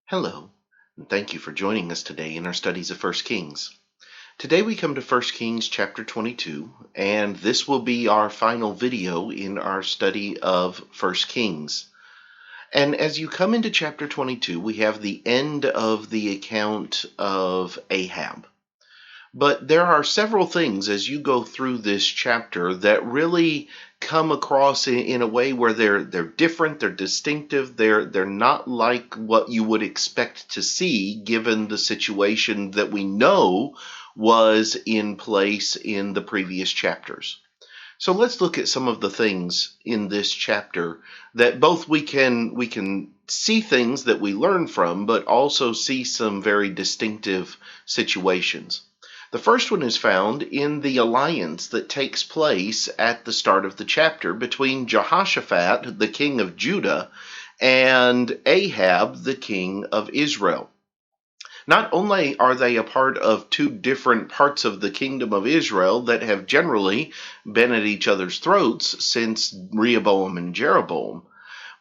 Hello, and thank you for joining us today in our studies of First Kings. Today we come to First Kings chapter 22, and this will be our final video in our study of First Kings. And as you come into chapter 22, we have the end of the account of Ahab. But there are several things as you go through this chapter that really come across in a way where they're different, they're distinctive, they're not like what you would expect to see given the situation that we know was in place in the previous chapters. So let's look at some of the things in this chapter that both we can see things that we learn from, but also see some very distinctive situations. The first one is found in the alliance that takes place at the start of the chapter between Jehoshaphat, the king of Judah, and Ahab, the king of Israel. Not only are they a part of two different parts of the kingdom of Israel that have generally been at each other's throats since Rehoboam and Jeroboam,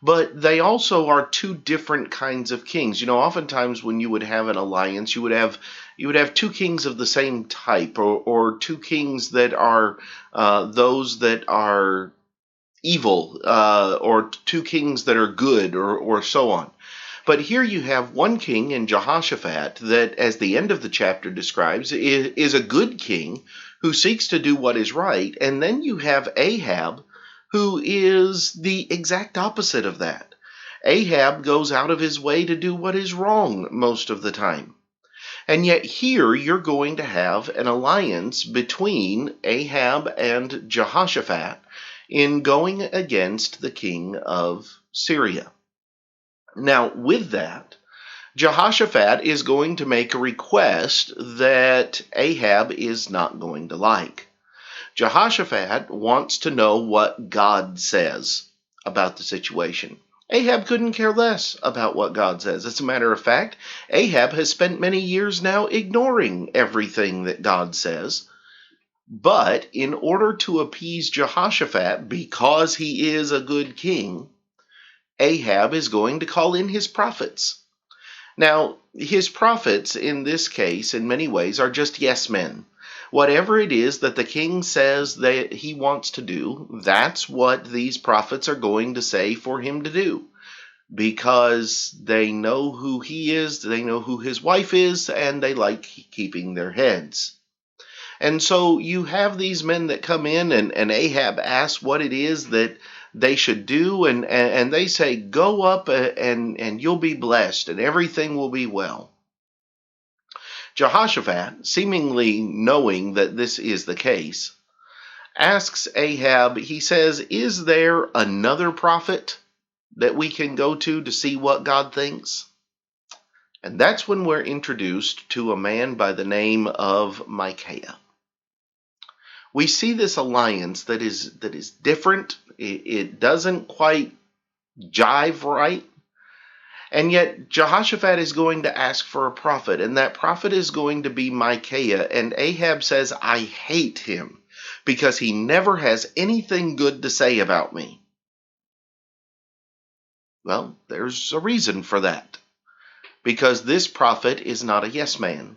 but they also are two different kinds of kings. You know, oftentimes when you would have an alliance, you would have two kings of the same type, or two kings that are those that are evil, or two kings that are good, or so on. But here you have one king in Jehoshaphat that, as the end of the chapter describes, is a good king who seeks to do what is right. And then you have Ahab, who is the exact opposite of that. Ahab goes out of his way to do what is wrong most of the time. And yet here you're going to have an alliance between Ahab and Jehoshaphat in going against the king of Syria. Now, with that, Jehoshaphat is going to make a request that Ahab is not going to like. Jehoshaphat wants to know what God says about the situation. Ahab couldn't care less about what God says. As a matter of fact, Ahab has spent many years now ignoring everything that God says. But in order to appease Jehoshaphat, because he is a good king, Ahab is going to call in his prophets. Now, his prophets, in this case, in many ways, are just yes men. Whatever it is that the king says that he wants to do, that's what these prophets are going to say for him to do. Because they know who he is, they know who his wife is, and they like keeping their heads. And so you have these men that come in, and Ahab asks what it is that they should do, and they say, go up and you'll be blessed, and everything will be well. Jehoshaphat, seemingly knowing that this is the case, asks Ahab, he says, is there another prophet that we can go to see what God thinks? And that's when we're introduced to a man by the name of Micaiah. We see this alliance that is different. It doesn't quite jive right. And yet Jehoshaphat is going to ask for a prophet, and that prophet is going to be Micaiah. And Ahab says, I hate him because he never has anything good to say about me. Well, there's a reason for that. Because this prophet is not a yes man.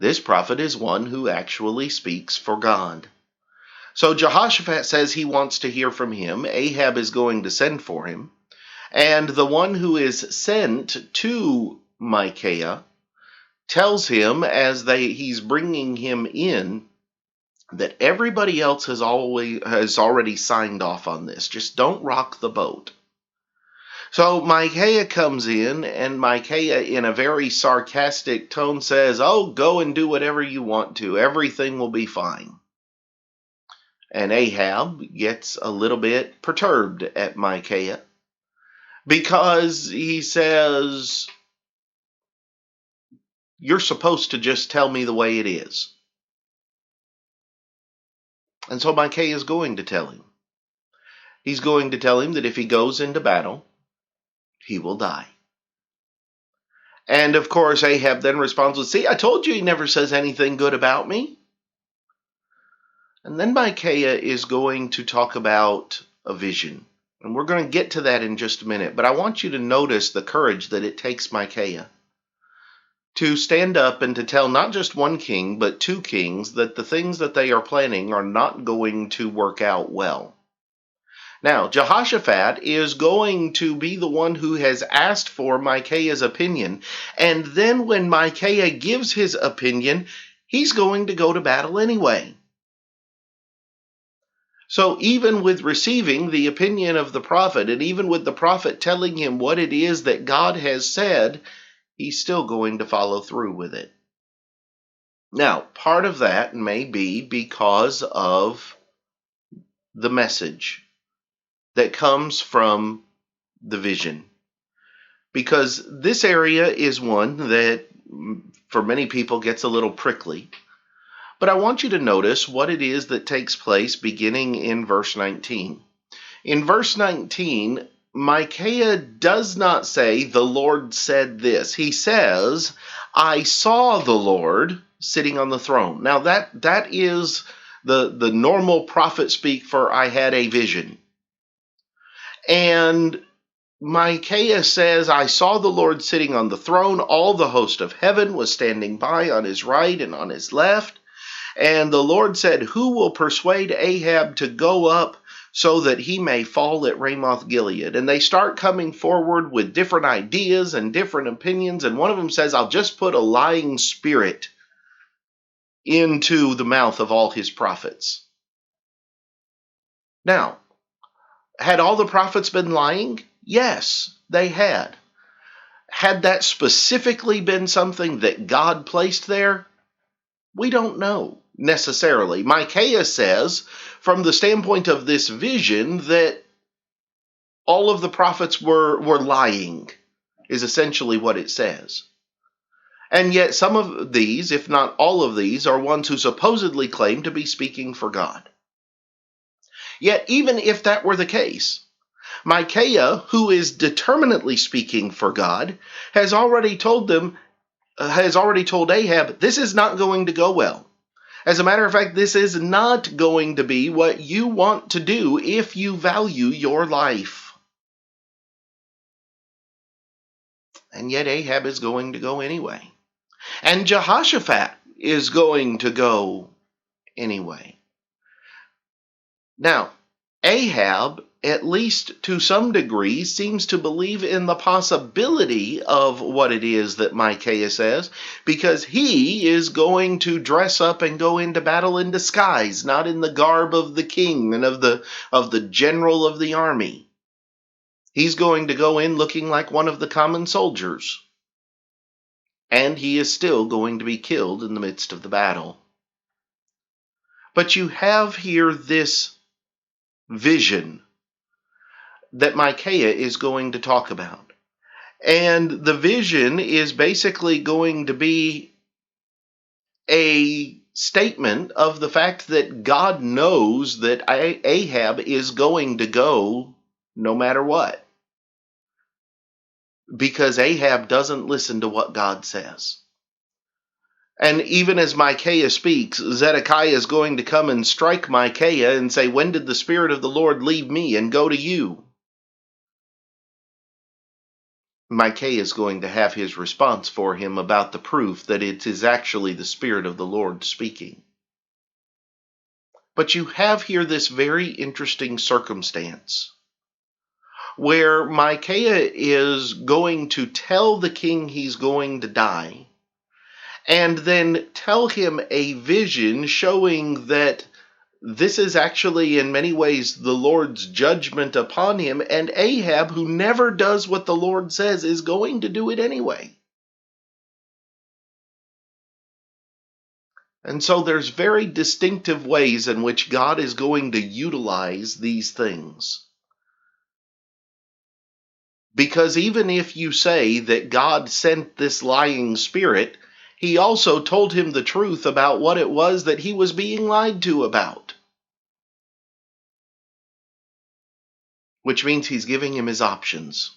This prophet is one who actually speaks for God. So Jehoshaphat says he wants to hear from him. Ahab is going to send for him. And the one who is sent to Micaiah tells him as he's bringing him in that everybody else has already signed off on this. Just don't rock the boat. So Micaiah comes in, and Micaiah, in a very sarcastic tone, says, oh, go and do whatever you want to. Everything will be fine. And Ahab gets a little bit perturbed at Micaiah because he says, you're supposed to just tell me the way it is. And so Micaiah is going to tell him. He's going to tell him that if he goes into battle, he will die. And of course, Ahab then responds with, see, I told you he never says anything good about me. And then Micaiah is going to talk about a vision. And we're going to get to that in just a minute. But I want you to notice the courage that it takes Micaiah to stand up and to tell not just one king, but two kings that the things that they are planning are not going to work out well. Now, Jehoshaphat is going to be the one who has asked for Micaiah's opinion. And then when Micaiah gives his opinion, he's going to go to battle anyway. So even with receiving the opinion of the prophet, and even with the prophet telling him what it is that God has said, he's still going to follow through with it. Now, part of that may be because of the message that comes from the vision. Because this area is one that, for many people, gets a little prickly. But I want you to notice what it is that takes place beginning in verse 19. In verse 19, Micaiah does not say, "The Lord said this." He says, "I saw the Lord sitting on the throne." Now that is the normal prophet speak for "I had a vision." And Micaiah says, "I saw the Lord sitting on the throne. All the host of heaven was standing by on his right and on his left. And the Lord said, 'Who will persuade Ahab to go up so that he may fall at Ramoth Gilead?'" And they start coming forward with different ideas and different opinions. And one of them says, "I'll just put a lying spirit into the mouth of all his prophets." Now, had all the prophets been lying? Yes, they had. Had that specifically been something that God placed there? We don't know necessarily. Micaiah says, from the standpoint of this vision, that all of the prophets were lying, is essentially what it says. And yet some of these, if not all of these, are ones who supposedly claim to be speaking for God. Yet even if that were the case, Micaiah, who is determinately speaking for God, has already told Ahab, this is not going to go well. As a matter of fact, this is not going to be what you want to do if you value your life. And yet Ahab is going to go anyway. And Jehoshaphat is going to go anyway. Now, Ahab, at least to some degree, seems to believe in the possibility of what it is that Micaiah says, because he is going to dress up and go into battle in disguise, not in the garb of the king and of the general of the army. He's going to go in looking like one of the common soldiers. And he is still going to be killed in the midst of the battle. But you have here this vision that Micaiah is going to talk about. And the vision is basically going to be a statement of the fact that God knows that Ahab is going to go no matter what. Because Ahab doesn't listen to what God says. And even as Micaiah speaks, Zedekiah is going to come and strike Micaiah and say, "When did the Spirit of the Lord leave me and go to you?" Micaiah is going to have his response for him about the proof that it is actually the Spirit of the Lord speaking. But you have here this very interesting circumstance where Micaiah is going to tell the king he's going to die, and then tell him a vision showing that this is actually in many ways the Lord's judgment upon him, and Ahab, who never does what the Lord says, is going to do it anyway. And so there's very distinctive ways in which God is going to utilize these things. Because even if you say that God sent this lying spirit, he also told him the truth about what it was that he was being lied to about. Which means he's giving him his options.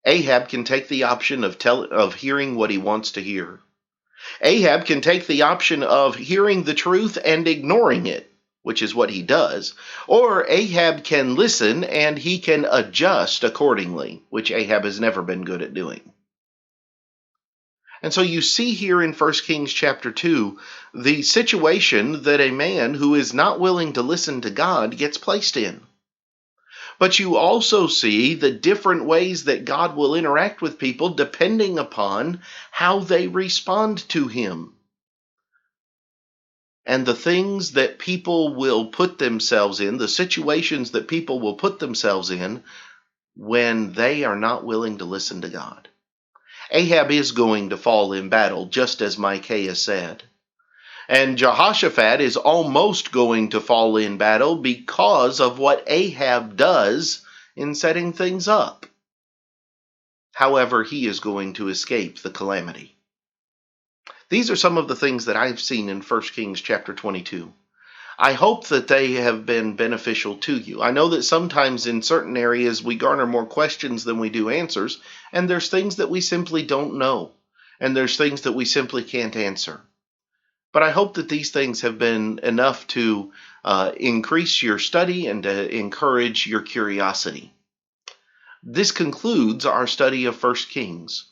Ahab can take the option of hearing what he wants to hear. Ahab can take the option of hearing the truth and ignoring it. which is what he does, or Ahab can listen and he can adjust accordingly, which Ahab has never been good at doing. And so you see here in 1 Kings chapter 2 the situation that a man who is not willing to listen to God gets placed in. But you also see the different ways that God will interact with people depending upon how they respond to him. And the things that people will put themselves in, the situations that people will put themselves in when they are not willing to listen to God. Ahab is going to fall in battle, just as Micaiah said. And Jehoshaphat is almost going to fall in battle because of what Ahab does in setting things up. However, he is going to escape the calamity. These are some of the things that I've seen in 1 Kings chapter 22. I hope that they have been beneficial to you. I know that sometimes in certain areas we garner more questions than we do answers, and there's things that we simply don't know, and there's things that we simply can't answer. But I hope that these things have been enough to increase your study and to encourage your curiosity. This concludes our study of 1 Kings.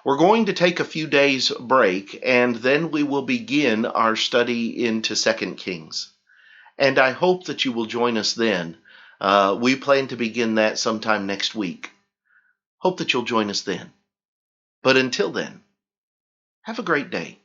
We're going to take a few days break, and then we will begin our study into 2 Kings. And I hope that you will join us then. We plan to begin that sometime next week. Hope that you'll join us then. But until then, have a great day.